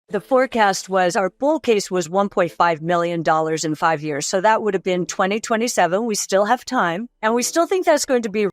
The forecast was our bull case was $1.5 million in 5 years. So that would have been 2027. We still have time. And we still think that's going to be.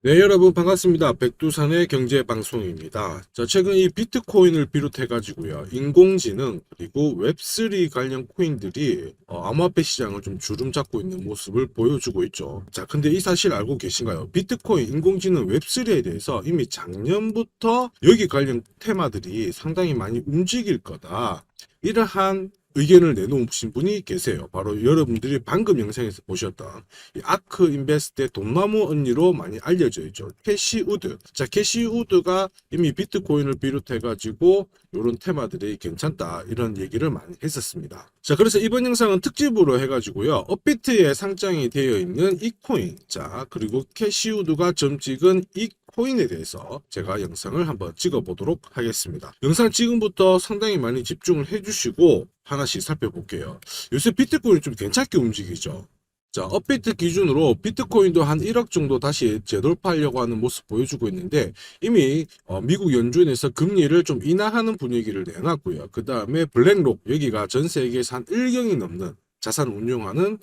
네, 여러분 반갑습니다. 백두산의 경제방송입니다. 자, 최근 이 비트코인을 비롯해가지고요, 인공지능 그리고 웹3 관련 코인들이 암호화폐 시장을 좀 주름 잡고 있는 모습을 보여주고 있죠. 자, 근데 이 사실 알고 계신가요? 비트코인, 인공지능, 웹3에 대해서 이미 작년부터 여기 관련 테마들이 상당히 많이 움직일 거다, 이러한 의견을 내놓으신 분이 계세요. 바로 여러분들이 방금 영상에서 보셨던 이 아크 인베스트의 돈나무 언니로 많이 알려져 있죠. 캐시 우드. 자, 캐시 우드가 이미 비트코인을 비롯해가지고 이런 테마들이 괜찮다, 이런 얘기를 많이 했었습니다. 자, 그래서 이번 영상은 특집으로 해가지고요, 업비트에 상장이 되어 있는 이 코인, 자, 그리고 캐시 우드가 점 찍은 이 코인에 대해서 제가 영상을 한번 찍어 보도록 하겠습니다. 영상 지금부터 상당히 많이 집중을 해주시고 하나씩 살펴볼게요. 요새 비트코인이 좀 괜찮게 움직이죠. 자, 업비트 기준으로 비트코인도 한 1억 정도 다시 재돌파하려고 하는 모습 보여주고 있는데, 이미 미국 연준에서 금리를 좀 인하하는 분위기를 내놨고요. 그 다음에 블랙록, 여기가 전 세계에서 한 1경이 넘는 자산 운용하는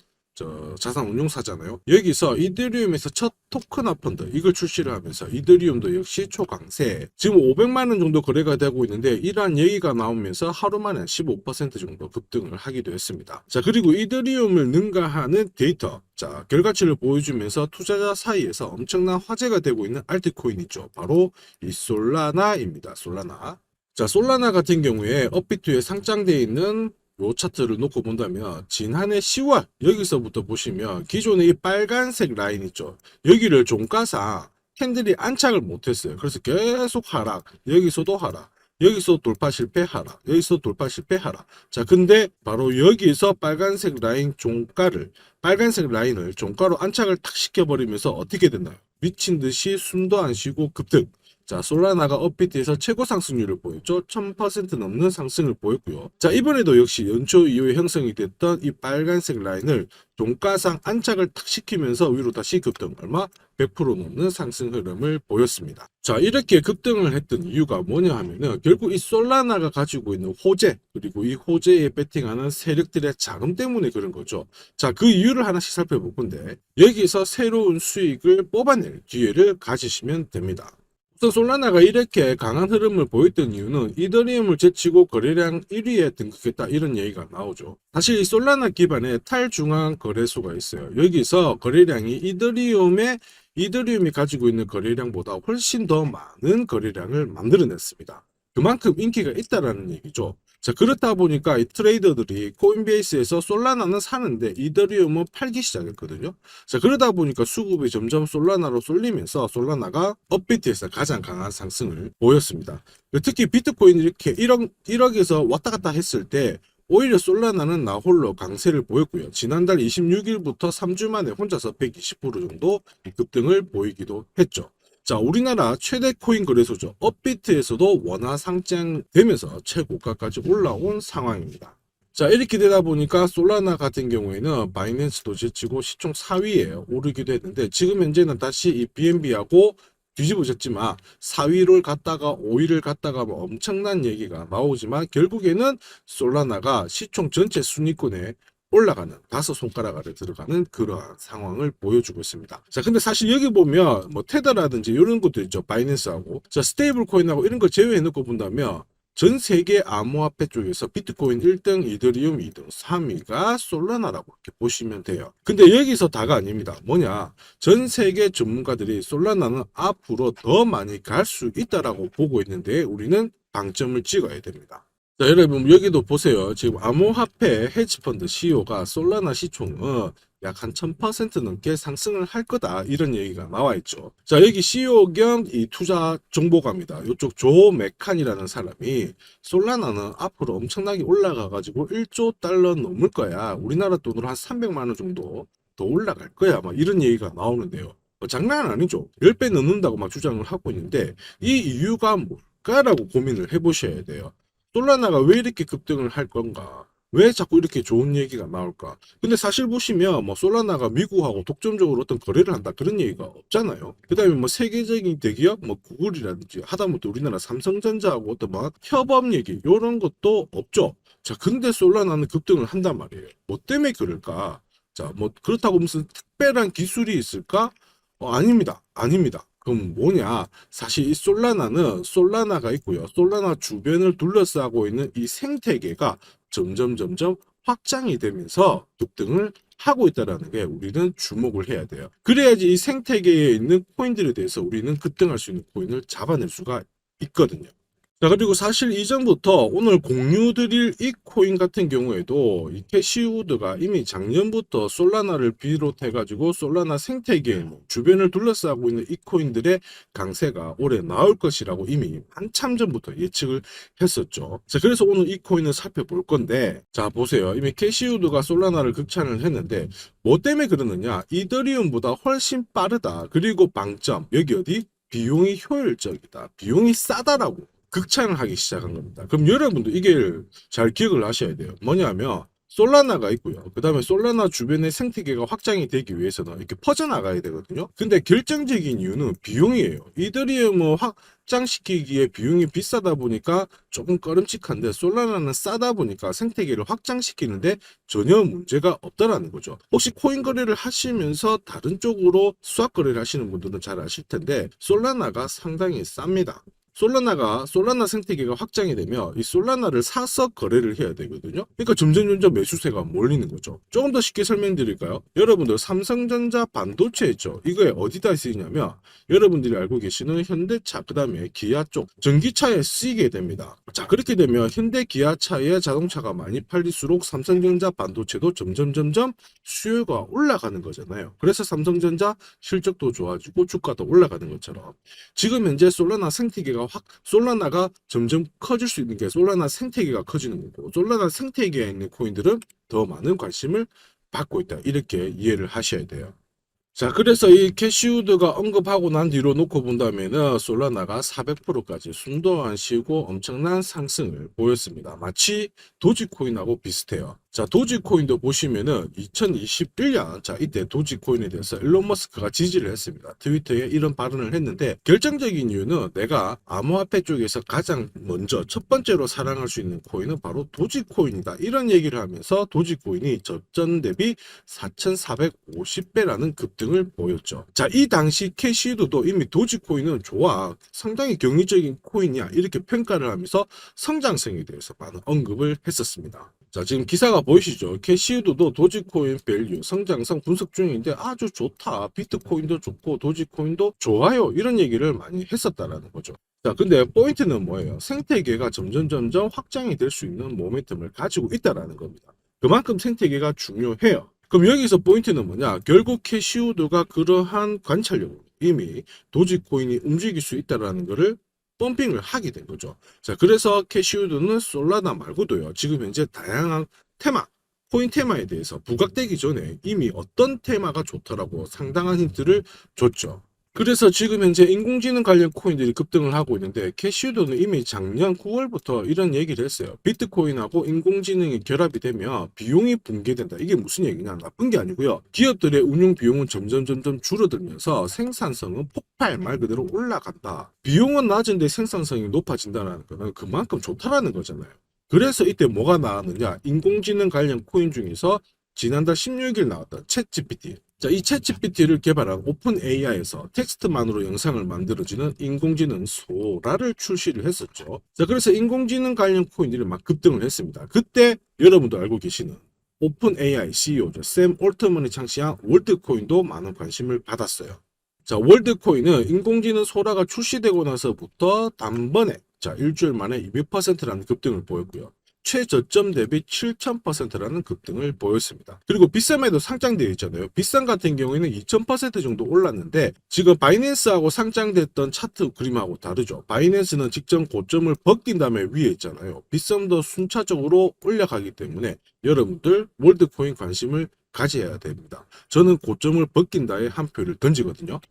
자산 운용사잖아요. 여기서 이더리움에서 첫 토큰화 펀드 이걸 출시를 하면서 이더리움도 역시 초강세, 지금 500만 원 정도 거래가 되고 있는데, 이러한 얘기가 나오면서 하루 만에 15% 정도 급등을 하기도 했습니다. 자, 그리고 이더리움을 능가하는 데이터, 자, 결과치를 보여주면서 투자자 사이에서 엄청난 화제가 되고 있는 알트코인이죠. 바로 이 솔라나입니다. 솔라나. 자, 솔라나 같은 경우에 업비트에 상장되어 있는 요 차트를 놓고 본다면 지난해 10월 여기서부터 보시면 기존의 이 빨간색 라인 있죠. 여기를 종가상 캔들이 안착을 못했어요. 그래서 계속 하락, 여기서도 하락, 여기서 돌파 실패 하락, 여기서 돌파 실패 하락. 자, 근데 바로 여기서 빨간색 라인을 종가로 안착을 탁 시켜버리면서 어떻게 됐나요? 미친 듯이 숨도 안 쉬고 급등. 자, 솔라나가 업비트에서 최고 상승률을 보였죠. 1000% 넘는 상승을 보였고요. 자, 이번에도 역시 연초 이후에 형성이 됐던 이 빨간색 라인을 종가상 안착을 탁 시키면서 위로 다시 급등, 얼마? 100% 넘는 상승 흐름을 보였습니다. 자, 이렇게 급등을 했던 이유가 뭐냐 하면은 결국 이 솔라나가 가지고 있는 호재, 그리고 이 호재에 베팅하는 세력들의 자금 때문에 그런 거죠. 자, 그 이유를 하나씩 살펴볼 건데, 여기서 새로운 수익을 뽑아낼 기회를 가지시면 됩니다. 우선 솔라나가 이렇게 강한 흐름을 보였던 이유는 이더리움을 제치고 거래량 1위에 등극했다, 이런 얘기가 나오죠. 사실 이 솔라나 기반에 탈중앙 거래소가 있어요. 여기서 거래량이 이더리움이 가지고 있는 거래량보다 훨씬 더 많은 거래량을 만들어냈습니다. 그만큼 인기가 있다라는 얘기죠. 자, 그렇다 보니까 이 트레이더들이 코인베이스에서 솔라나는 사는데 이더리움은 팔기 시작했거든요. 자, 그러다 보니까 수급이 점점 솔라나로 쏠리면서 솔라나가 업비트에서 가장 강한 상승을 보였습니다. 특히 비트코인이 이렇게 1억에서 왔다 갔다 했을 때 오히려 솔라나는 나홀로 강세를 보였고요. 지난달 26일부터 3주 만에 혼자서 120% 정도 급등을 보이기도 했죠. 자, 우리나라 최대 코인 거래소죠. 업비트에서도 원화 상장되면서 최고가까지 올라온 상황입니다. 자, 이렇게 되다 보니까 솔라나 같은 경우에는 바이낸스도 제치고 시총 4위에 오르기도 했는데, 지금 현재는 다시 이 BNB하고 뒤집어졌지만 4위를 갔다가 5위를 갔다가 뭐 엄청난 얘기가 나오지만, 결국에는 솔라나가 시총 전체 순위권에 올라가는 5손가락 아래 들어가는 그러한 상황을 보여주고 있습니다. 자, 근데 사실 여기 보면 뭐 테더라든지 이런 것도 있죠. 바이낸스하고. 자, 스테이블 코인하고 이런 거 제외해 놓고 본다면 전 세계 암호화폐 쪽에서 비트코인 1등, 이더리움 2등, 3위가 솔라나라고 이렇게 보시면 돼요. 근데 여기서 다가 아닙니다. 뭐냐? 전 세계 전문가들이 솔라나는 앞으로 더 많이 갈 수 있다라고 보고 있는데, 우리는 방점을 찍어야 됩니다. 자, 여러분 여기도 보세요. 지금 암호화폐 헤지펀드 CEO가 솔라나 시총은 약 한 1000% 넘게 상승을 할 거다, 이런 얘기가 나와 있죠. 자, 여기 CEO 겸 이 투자 정보가입니다. 이쪽 조 메칸이라는 사람이 솔라나는 앞으로 엄청나게 올라가 가지고 1조 달러 넘을 거야, 우리나라 돈으로 한 300만 원 정도 더 올라갈 거야, 막 이런 얘기가 나오는데요. 장난 아니죠. 10배 넘는다고 막 주장을 하고 있는데, 이 이유가 뭘까라고 고민을 해보셔야 돼요. 솔라나가 왜 이렇게 급등을 할 건가? 왜 자꾸 이렇게 좋은 얘기가 나올까? 근데 사실 보시면 뭐 솔라나가 미국하고 독점적으로 어떤 거래를 한다 그런 얘기가 없잖아요. 그다음에 뭐 세계적인 대기업 뭐 구글이라든지 하다못해 우리나라 삼성전자하고 어떤 막 협업 얘기 이런 것도 없죠. 자, 근데 솔라나는 급등을 한단 말이에요. 뭐 때문에 그럴까? 자, 뭐 그렇다고 무슨 특별한 기술이 있을까? 아닙니다. 아닙니다. 그럼 뭐냐? 사실 이 솔라나는 솔라나가 있고요. 솔라나 주변을 둘러싸고 있는 이 생태계가 점점 확장이 되면서 급등을 하고 있다는 게 우리는 주목을 해야 돼요. 그래야지 이 생태계에 있는 코인들에 대해서 우리는 급등할 수 있는 코인을 잡아낼 수가 있거든요. 자, 그리고 사실 이전부터 오늘 공유 드릴 이 코인 같은 경우에도 이 캐시우드가 이미 작년부터 솔라나를 비롯해가지고 솔라나 생태계 주변을 둘러싸고 있는 이 코인들의 강세가 올해 나올 것이라고 이미 한참 전부터 예측을 했었죠. 자, 그래서 오늘 이 코인을 살펴볼 건데, 자, 보세요. 이미 캐시우드가 솔라나를 극찬을 했는데, 뭐 때문에 그러느냐? 이더리움보다 훨씬 빠르다. 그리고 방점, 여기 어디? 비용이 효율적이다. 비용이 싸다라고 극찬을 하기 시작한 겁니다. 그럼 여러분도 이게 잘 기억을 하셔야 돼요. 뭐냐면 솔라나가 있고요. 그 다음에 솔라나 주변의 생태계가 확장이 되기 위해서는 이렇게 퍼져나가야 되거든요. 근데 결정적인 이유는 비용이에요. 이더리움을 확장시키기에 비용이 비싸다 보니까 조금 꺼림칙한데 솔라나는 싸다 보니까 생태계를 확장시키는데 전혀 문제가 없다라는 거죠. 혹시 코인 거래를 하시면서 다른 쪽으로 수학 거래를 하시는 분들은 잘 아실 텐데 솔라나가 상당히 쌉니다. 솔라나 생태계가 확장이 되면 이 솔라나를 사서 거래를 해야 되거든요. 그러니까 점점 매수세가 몰리는 거죠. 조금 더 쉽게 설명드릴까요? 여러분들 삼성전자 반도체 있죠. 이거에 어디다 쓰이냐면 여러분들이 알고 계시는 현대차 그다음에 기아 쪽 전기차에 쓰이게 됩니다. 자, 그렇게 되면 현대 기아차의 자동차가 많이 팔릴수록 삼성전자 반도체도 점점 수요가 올라가는 거잖아요. 그래서 삼성전자 실적도 좋아지고 주가도 올라가는 것처럼 지금 현재 솔라나가 점점 커질 수 있는 게 솔라나 생태계가 커지는 거고 솔라나 생태계에 있는 코인들은 더 많은 관심을 받고 있다. 이렇게 이해를 하셔야 돼요. 자, 그래서 이 캐시우드가 언급하고 난 뒤로 놓고 본다면은 솔라나가 400%까지 숨도 안 쉬고 엄청난 상승을 보였습니다. 마치 도지코인하고 비슷해요. 자, 도지코인도 보시면은 2021년, 자, 이때 도지코인에 대해서 일론 머스크가 지지를 했습니다. 트위터에 이런 발언을 했는데 결정적인 이유는 내가 암호화폐 쪽에서 가장 먼저 첫 번째로 사랑할 수 있는 코인은 바로 도지코인이다. 이런 얘기를 하면서 도지코인이 저점 대비 4,450배라는 급등을 보였죠. 자, 이 당시 캐시우드도 이미 도지코인은 좋아. 상당히 경이적인 코인이야. 이렇게 평가를 하면서 성장성에 대해서 많은 언급을 했었습니다. 자, 지금 기사가 보이시죠? 캐시우드도 도지코인 밸류 성장성 분석 중인데 아주 좋다. 비트코인도 좋고 도지코인도 좋아요. 이런 얘기를 많이 했었다라는 거죠. 자, 근데 포인트는 뭐예요? 생태계가 점점 확장이 될 수 있는 모멘텀을 가지고 있다라는 겁니다. 그만큼 생태계가 중요해요. 그럼 여기서 포인트는 뭐냐? 결국 캐시우드가 그러한 관찰력으로 이미 도지코인이 움직일 수 있다라는 것을 펌핑을 하게 된 거죠. 자, 그래서 캐시우드는 솔라나 말고도요. 지금 현재 다양한 테마, 코인 테마에 대해서 부각되기 전에 이미 어떤 테마가 좋더라고 상당한 힌트를 줬죠. 그래서 지금 현재 인공지능 관련 코인들이 급등을 하고 있는데 캐시우드는 이미 작년 9월부터 이런 얘기를 했어요. 비트코인하고 인공지능이 결합이 되면 비용이 붕괴된다. 이게 무슨 얘기냐? 나쁜 게 아니고요. 기업들의 운용 비용은 점점 줄어들면서 생산성은 폭발 말 그대로 올라간다. 비용은 낮은데 생산성이 높아진다는 거는 그만큼 좋다라는 거잖아요. 그래서 이때 뭐가 나왔느냐? 인공지능 관련 코인 중에서 지난달 16일 나왔던 챗GPT. 자, 이 챗GPT를 개발한 오픈 AI에서 텍스트만으로 영상을 만들어지는 인공지능 소라를 출시를 했었죠. 자, 그래서 인공지능 관련 코인들이 막 급등을 했습니다. 그때 여러분도 알고 계시는 오픈 AI CEO죠. 샘 올트먼이 창시한 월드코인도 많은 관심을 받았어요. 자, 월드코인은 인공지능 소라가 출시되고 나서부터 단번에 자, 일주일 만에 200%라는 급등을 보였고요. 최저점 대비 7,000%라는 급등을 보였습니다. 그리고 비썸에도 상장되어 있잖아요. 비썸 같은 경우에는 2,000% 정도 올랐는데 지금 바이낸스하고 상장됐던 차트 그림하고 다르죠. 바이낸스는 직전 고점을 벗긴 다음에 위에 있잖아요. 비썸도 순차적으로 올라가기 때문에 여러분들 월드코인 관심을 가져야 됩니다. 저는 고점을 벗긴 다에 한 표를 던지거든요.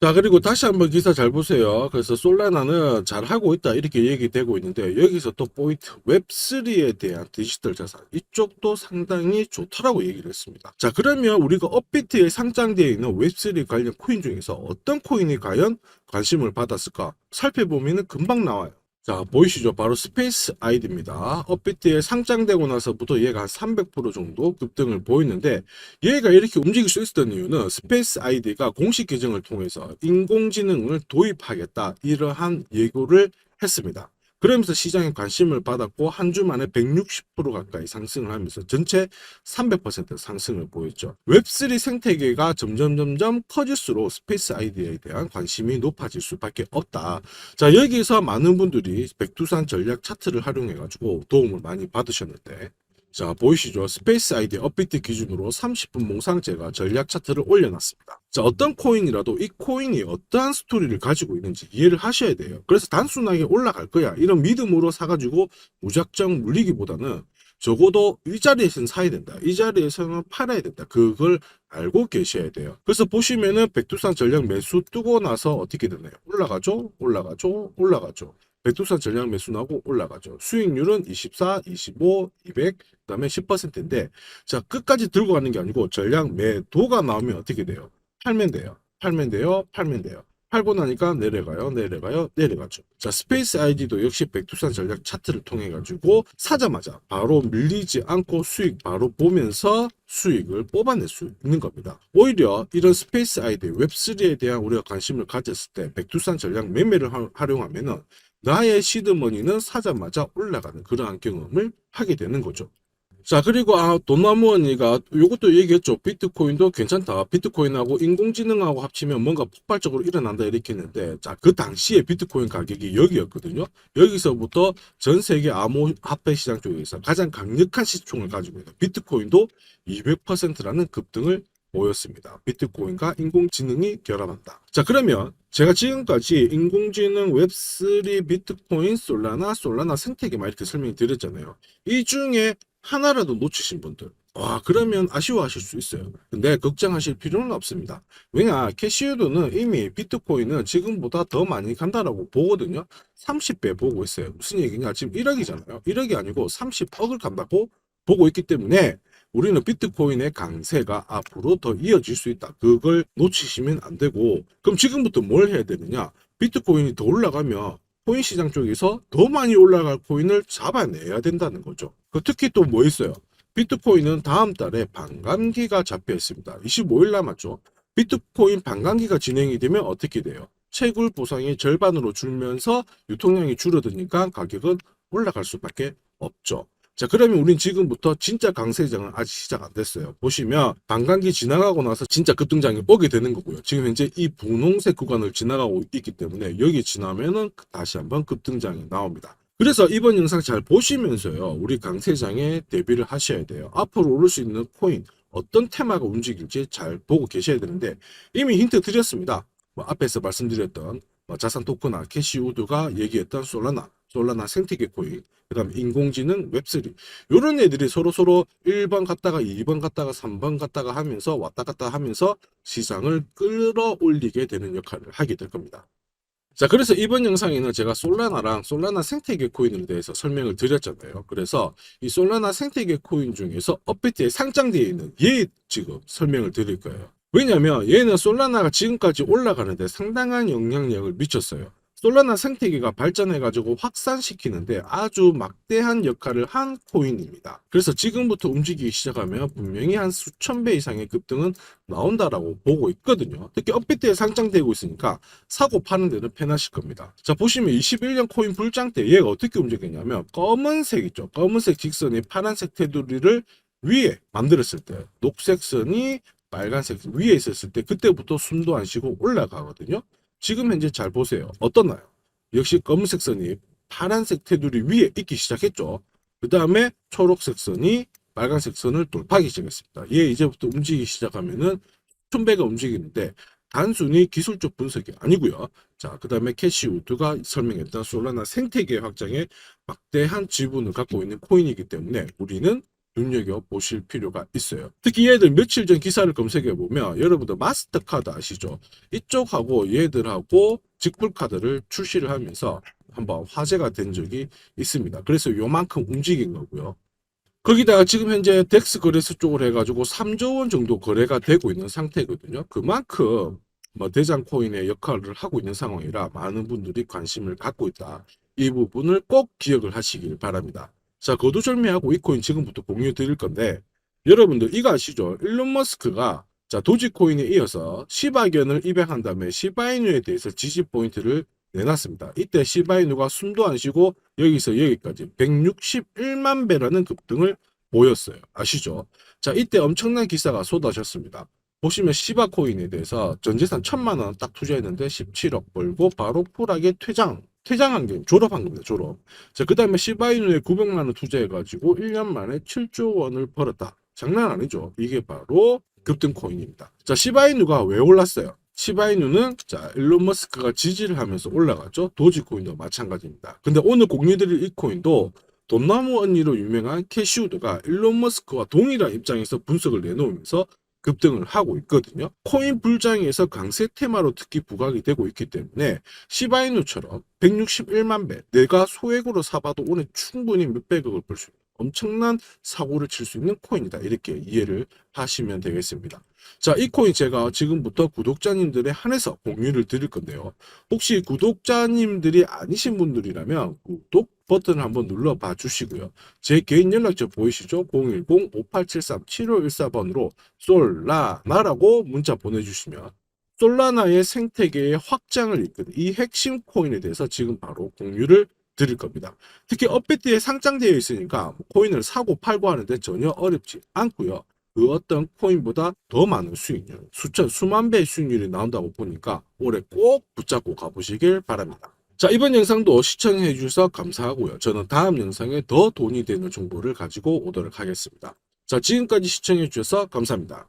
자, 그리고 다시 한번 기사 잘 보세요. 그래서 솔라나는 잘 하고 있다 이렇게 얘기되고 있는데 여기서 또 포인트 웹3에 대한 디지털 자산 이쪽도 상당히 좋다라고 얘기를 했습니다. 자, 그러면 우리가 업비트에 상장되어 있는 웹3 관련 코인 중에서 어떤 코인이 과연 관심을 받았을까 살펴보면 금방 나와요. 자, 보이시죠? 바로 스페이스 아이디입니다. 업비트에 상장되고 나서부터 얘가 한 300% 정도 급등을 보였는데 얘가 이렇게 움직일 수 있었던 이유는 스페이스 아이디가 공식 계정을 통해서 인공지능을 도입하겠다 이러한 예고를 했습니다. 그러면서 시장에 관심을 받았고 한 주 만에 160% 가까이 상승을 하면서 전체 300% 상승을 보였죠. 웹3 생태계가 점점 커질수록 스페이스 아이디에 대한 관심이 높아질 수밖에 없다. 자, 여기서 많은 분들이 백두산 전략 차트를 활용해 가지고 도움을 많이 받으셨는데 자, 보이시죠? 스페이스 아이디 업비트 기준으로 30분 몽상제가 전략 차트를 올려놨습니다. 자, 어떤 코인이라도 이 코인이 어떠한 스토리를 가지고 있는지 이해를 하셔야 돼요. 그래서 단순하게 올라갈 거야 이런 믿음으로 사가지고 무작정 물리기보다는 적어도 이 자리에서는 사야 된다. 이 자리에서는 팔아야 된다. 그걸 알고 계셔야 돼요. 그래서 보시면은 백두산 전략 매수 뜨고 나서 어떻게 되나요? 올라가죠? 올라가죠? 올라가죠? 백두산 전략 매수 나고 올라가죠. 수익률은 24, 25, 200, 그다음에 10%인데 자, 끝까지 들고 가는 게 아니고 전략 매도가 나오면 어떻게 돼요? 팔면 돼요. 팔면 돼요. 팔면 돼요. 팔고 나니까 내려가요. 내려가요. 내려가죠. 자, 스페이스 아이디도 역시 백두산 전략 차트를 통해 가지고 사자마자 바로 밀리지 않고 수익 바로 보면서 수익을 뽑아낼 수 있는 겁니다. 오히려 이런 스페이스 아이디 웹3에 대한 우리가 관심을 가졌을 때 백두산 전략 매매를 활용하면은 나의 시드머니는 사자마자 올라가는 그러한 경험을 하게 되는 거죠. 자, 그리고 돈나무 언니가 요것도 얘기했죠. 비트코인도 괜찮다. 비트코인하고 인공지능하고 합치면 뭔가 폭발적으로 일어난다 이렇게 했는데 자, 그 당시에 비트코인 가격이 여기였거든요. 여기서부터 전 세계 암호화폐 시장 쪽에서 가장 강력한 시총을 가지고 있는 비트코인도 200%라는 급등을 보였습니다. 비트코인과 인공지능이 결합한다. 자, 그러면 제가 지금까지 인공지능, 웹3, 비트코인, 솔라나 생태계만 이렇게 설명을 드렸잖아요. 이 중에 하나라도 놓치신 분들 그러면 아쉬워하실 수 있어요. 근데 걱정하실 필요는 없습니다. 왜냐 캐시우드는 이미 비트코인은 지금보다 더 많이 간다라고 보거든요. 30배 보고 있어요. 무슨 얘기냐 지금 1억이잖아요. 1억이 아니고 30억을 간다고 보고 있기 때문에 우리는 비트코인의 강세가 앞으로 더 이어질 수 있다. 그걸 놓치시면 안 되고 그럼 지금부터 뭘 해야 되느냐 비트코인이 더 올라가면 코인 시장 쪽에서 더 많이 올라갈 코인을 잡아내야 된다는 거죠. 특히 또 뭐 있어요? 비트코인은 다음 달에 반감기가 잡혀 있습니다. 25일 남았죠. 비트코인 반감기가 진행이 되면 어떻게 돼요? 채굴 보상이 절반으로 줄면서 유통량이 줄어드니까 가격은 올라갈 수밖에 없죠. 자, 그러면 우린 지금부터 진짜 강세장은 아직 시작 안 됐어요. 보시면 반감기 지나가고 나서 진짜 급등장이 오게 되는 거고요. 지금 현재 이 분홍색 구간을 지나가고 있기 때문에 여기 지나면은 다시 한번 급등장이 나옵니다. 그래서 이번 영상 잘 보시면서요. 우리 강세장에 대비를 하셔야 돼요. 앞으로 오를 수 있는 코인 어떤 테마가 움직일지 잘 보고 계셔야 되는데 이미 힌트 드렸습니다. 앞에서 말씀드렸던 자산 토크나 캐시우드가 얘기했던 솔라나 생태계 코인, 그 다음에 인공지능 웹3 이런 애들이 서로 1번 갔다가 2번 갔다가 3번 갔다가 하면서 왔다 갔다 하면서 시장을 끌어올리게 되는 역할을 하게 될 겁니다. 자, 그래서 이번 영상에는 제가 솔라나 생태계 코인에 대해서 설명을 드렸잖아요. 그래서 이 솔라나 생태계 코인 중에서 업비트에 상장되어 있는 얘 지금 설명을 드릴 거예요. 왜냐면 얘는 솔라나가 지금까지 올라가는데 상당한 영향력을 미쳤어요. 솔라나 생태계가 발전해가지고 확산시키는데 아주 막대한 역할을 한 코인입니다. 그래서 지금부터 움직이기 시작하면 분명히 한 수천 배 이상의 급등은 나온다라고 보고 있거든요. 특히 업비트에 상장되고 있으니까 사고 파는 데는 편하실 겁니다. 자, 보시면 21년 코인 불장 때 얘가 어떻게 움직였냐면 검은색 있죠. 검은색 직선이 파란색 테두리를 위에 만들었을 때 녹색 선이 빨간색 위에 있었을 때 그때부터 숨도 안 쉬고 올라가거든요. 지금 현재 잘 보세요. 어떠나요? 역시 검은색 선이 파란색 테두리 위에 있기 시작했죠. 그 다음에 초록색 선이 빨간색 선을 돌파하기 시작했습니다. 얘 이제부터 움직이기 시작하면은 천배가 움직이는데 단순히 기술적 분석이 아니고요. 자, 그 다음에 캐시우드가 설명했던 솔라나 생태계 확장에 막대한 지분을 갖고 있는 코인이기 때문에 우리는 눈여겨보실 필요가 있어요. 특히 얘들 며칠 전 기사를 검색해보면 여러분들 마스터카드 아시죠? 이쪽하고 얘들하고 직불카드를 출시를 하면서 한번 화제가 된 적이 있습니다. 그래서 요만큼 움직인 거고요. 거기다가 지금 현재 덱스 거래소 쪽으로 해가지고 3조 원 정도 거래가 되고 있는 상태거든요. 그만큼 뭐 대장 코인의 역할을 하고 있는 상황이라 많은 분들이 관심을 갖고 있다. 이 부분을 꼭 기억을 하시길 바랍니다. 자, 거두절미하고 이 코인 지금부터 공유 드릴 건데 여러분들 이거 아시죠? 일론 머스크가 자 도지코인에 이어서 시바견을 입양한 다음에 시바이누에 대해서 지지 포인트를 내놨습니다. 이때 시바이누가 숨도 안 쉬고 여기서 여기까지 161만 배라는 급등을 보였어요. 아시죠? 자, 이때 엄청난 기사가 쏟아졌습니다. 보시면 시바코인에 대해서 전재산 1,000만 원 딱 투자했는데 17억 벌고 바로 쿨하게 퇴장한 게 졸업한 겁니다. 졸업. 자, 그 다음에 시바이누에 900만 원 투자해가지고 1년 만에 7조 원을 벌었다. 장난 아니죠. 이게 바로 급등 코인입니다. 자, 시바이누가 왜 올랐어요? 시바이누는 자 일론 머스크가 지지를 하면서 올라갔죠. 도지코인도 마찬가지입니다. 근데 오늘 공유드릴 이 코인도 돈나무 언니로 유명한 캐시우드가 일론 머스크와 동일한 입장에서 분석을 내놓으면서 급등을 하고 있거든요. 코인 불장에서 강세 테마로 특히 부각이 되고 있기 때문에 시바이누처럼 161만 배 내가 소액으로 사봐도 오늘 충분히 몇백억을 벌 수 있는 엄청난 사고를 칠 수 있는 코인이다. 이렇게 이해를 하시면 되겠습니다. 자, 이 코인 제가 지금부터 구독자님들에 한해서 공유를 드릴 건데요. 혹시 구독자님들이 아니신 분들이라면 구독 버튼을 한번 눌러봐 주시고요. 제 개인 연락처 보이시죠? 010-5873-7514번으로 솔라나라고 문자 보내주시면 솔라나의 생태계의 확장을 이끄는 이 핵심 코인에 대해서 지금 바로 공유를 드릴 겁니다. 특히 업비트에 상장되어 있으니까 코인을 사고 팔고 하는데 전혀 어렵지 않고요. 그 어떤 코인보다 더 많은 수익률, 수만 배의 수익률이 나온다고 보니까 올해 꼭 붙잡고 가보시길 바랍니다. 자, 이번 영상도 시청해 주셔서 감사하고요. 저는 다음 영상에 더 돈이 되는 정보를 가지고 오도록 하겠습니다. 자, 지금까지 시청해 주셔서 감사합니다.